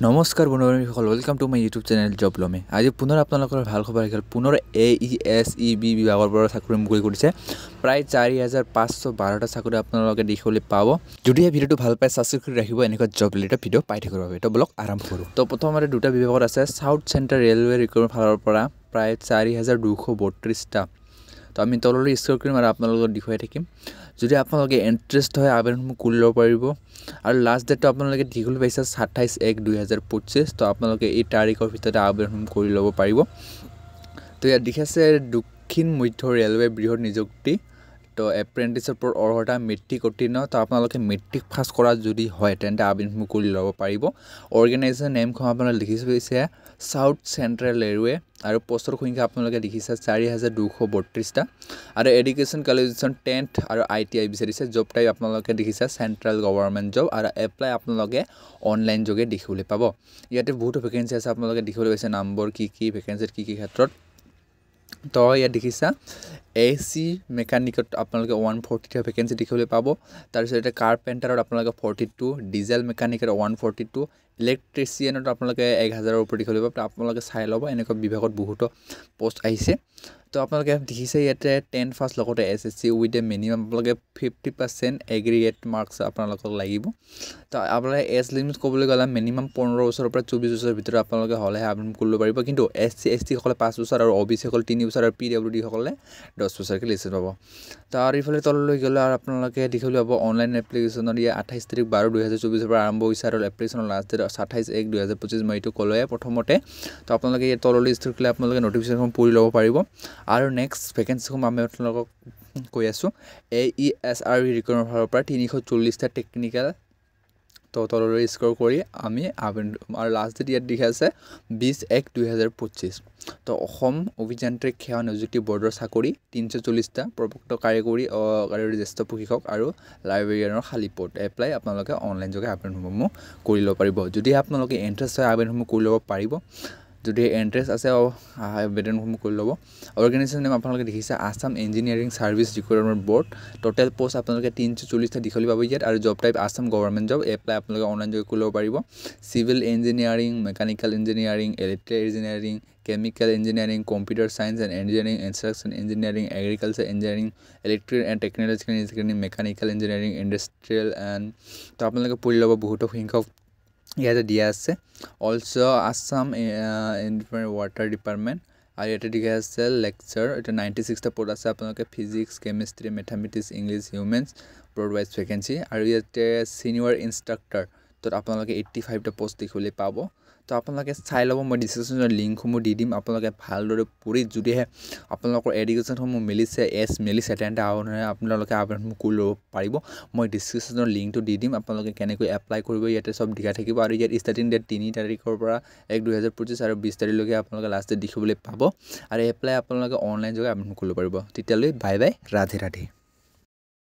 নমস্কাৰ বন্ধুসকল, welcome to my YouTube channel জব লমে। আজি পুনৰ আপোনালোকৰ ভাল খবৰ আহিল। পুনৰ AESEB বিভাগৰ পৰা চাকৰি মুকলি কৰিছে। প্ৰায় 4512টা চাকৰি আপোনালোকে দেখিবলৈ পাব। যদি এই ভিডিঅ'টো ভাল পায় সাবস্ক্ৰাইব কৰি ৰাখিব এনেকুৱা জব ৰিলেটেড ভিডিঅ' পাই থাকিবৰ বাবে। তো বলক আৰম্ভ কৰোঁ। তো প্ৰথমতে দুটা বিভাগত আছে। সাউথ চেণ্ট্ৰেল ৰেলৱে ৰিক্ৰুটমেণ্ট ফালৰ পৰা প্ৰায় 4232টা। তো আমি তললৈ স্ক্ৰল কৰিম আৰু আপোনালোকৰ দেখুৱাই থাকিম। যদি আপোনালোকে ইণ্টাৰেষ্ট হয় আবেদনসমূহ কৰি ল'ব পাৰিব। আৰু লাষ্ট ডেটটো আপোনালোকে দীঘল পাইছে 27/1/2025। তো আপোনালোকে এই তাৰিখৰ ভিতৰতে আবেদনসমূহ কৰি ল'ব পাৰিব। তো ইয়াত দেখাইছে দক্ষিণ মধ্য ৰেলৱে বৃহৎ নিযুক্তি। তো এপ্ৰেণ্টিছৰ ওপৰত অৰ্হতা মেট্ৰিক উত্তীৰ্ণ। তো আপোনালোকে মেট্ৰিক পাছ কৰা যদি হয় তেন্তে আবেদনসমূহ কৰি ল'ব পাৰিব। অৰ্গেনাইজেশ্যন নেমখন আপোনালোকে লিখিছে সাউথ চেণ্ট্ৰেল ৰেলৱে আৰু পোষ্টৰ সংখ্যা আপোনালোকে দেখিছে 4232টা। আৰু এডুকেশ্যন কোৱালিফিকেশ্যন 10th আৰু ITI বিচাৰিছে। জব টাইপ আপোনালোকে দেখিছে চেণ্ট্ৰেল গভৰ্ণমেণ্ট জব আৰু এপ্লাই আপোনালোকে অনলাইন যোগে দেখিবলৈ পাব। ইয়াতে বহুতো ভেকেঞ্চি আছে আপোনালোকে দেখিবলৈ পাইছে নম্বৰ কি ভেকেঞ্চিত কি ক্ষেত্ৰত। তো ইয়াত দেখিছা AC মেকানিকত আপোনালোকে 140টা ভেকেঞ্চি দেখিবলৈ পাব। তাৰপিছত কাৰ্পেণ্টাৰত আপোনালোকে 42, ডিজেল মেকানিকত 142, ইলেক্ট্ৰিচিয়ানত আপোনালোকে 1000ৰ ওপৰত দেখিবলৈ পাব। আপোনালোকে চাই ল'ব, এনেকুৱা বিভাগত বহুতো পোষ্ট আহিছে। তো আপোনালোকে দেখিছে ইয়াতে 10 পাছ লগতে SSC উইথ এ মিনিমাম আপোনালোকে 50% এগ্ৰিগেট মাৰ্কছ আপোনালোকক লাগিব। তো আপোনালোকে এজ লিমিট ক'বলৈ গ'লে মিনিমাম 15 বছৰৰ পৰা 24 বছৰৰ ভিতৰত আপোনালোকে হ'লেহে আবেদন কৰিব পাৰিব। কিন্তু SC ST সকলে 5 বছৰ আৰু OBC সকলে 3 বছৰ আৰু PWD সকলে 10 বছৰকৈ লিষ্ট পাব। তাৰ ইফালে তললৈ গ'লে আৰু আপোনালোকে দেখিবলৈ পাব অনলাইন এপ্লিকেশ্যনৰ 28 তাৰিখ 12/2024 পৰা আৰম্ভ হৈছে আৰু এপ্লিকেশ্যনৰ লাষ্ট ডেট 27/1/2025 মই এইটো ক'লোৱে প্ৰথমতে। তো আপোনালোকে ইয়াত তললৈ ষ্ট্ৰক কৰিলে আপোনালোকে নটিফিকেশ্যনখন পঢ়ি ল'ব পাৰিব। আৰু নেক্সট ভেকেঞ্চিসমূহ আমি আপোনালোকক কৈ আছোঁ। AESRB ৰিক্ৰুটমেণ্ট ফালৰ পৰা 340টা টেকনিকেল। তো তললৈ স্ক্ৰল কৰি আমি আবেদন আৰু লাষ্ট ডেট ইয়াত দেখা আছে 20/1/2025। তো অসম অভিযান্ত্ৰিক সেৱা নিযুক্তি বৰ্ডৰ চাকৰি 340টা, প্ৰপক্ত কাৰিকৰী জ্যেষ্ঠ প্ৰশিক্ষক আৰু লাইব্ৰেৰিয়ানৰ খালী পদ। এপ্লাই আপোনালোকে অনলাইন যোগে আবেদনসমূহ কৰি ল'ব পাৰিব। যদি আপোনালোকে ইণ্টাৰেষ্ট হয় আবেদনসমূহ কৰি ল'ব পাৰিব। যদি ইণ্টাৰেষ্ট আছে আবেদনসমূহ কৰি ল'ব। অৰ্গেনাইজেশ্যন নেম আপোনালোকে দেখিছে Assam engineering service recruitment board. Total post আপোনালোকে 340টা দেখিবলৈ পাব ইয়াত। আৰু job type Assam government job. Apply আপোনালোকে অনলাইন যোগে কৰি ল'ব পাৰিব। Civil engineering, mechanical engineering, electrical engineering, chemical engineering, computer science and engineering, instruction engineering, agriculture engineering, electric and technological engineering, mechanical engineering, industrial and. তো আপোনালোকে পঢ়ি ল'ব, বহুতো সংখ্যক ইয়াতে দিয়া আছে। Also' Assam water department. আৰু ইয়াতে দিয়া আছে লেকচাৰ। এতিয়া 96টা পদ আছে আপোনালোকে physics, chemistry, mathematics, English, humans broad wise vacancy. আৰু ইয়াতে ছিনিয়ৰ ইনষ্ট্ৰাক্টৰ। তো আপোনালোকে 85টা পোষ্ট দেখিবলৈ পাব। তো আপোনালোকে চাই ল'ব, মই ডিছক্ৰিপশ্যনৰ লিংকসমূহ দি দিম। আপোনালোকে ভালদৰে পঢ়ি যদিহে আপোনালোকৰ এডুকেশ্যনসমূহ মিলিছে মিলিছে তেন্তে আপোনালোকে আবেদনসমূহ কৰি ল'ব পাৰিব। মই ডিছক্ৰিপশ্যনৰ লিংকটো দি দিম, আপোনালোকে কেনেকৈ এপ্লাই কৰিব ইয়াতে চব দিয়া থাকিব। আৰু ইয়াত ষ্টাৰ্টিং ডেট 3 তাৰিখৰ পৰা 1/2025 আৰু 20 তাৰিখলৈকে আপোনালোকে লাষ্ট ডেট দেখিবলৈ পাব। আৰু এপ্লাই আপোনালোকে অনলাইন যোগে আবেদন কৰিব পাৰিব। তেতিয়ালৈ বাই বাই, ৰাধে ৰাধে।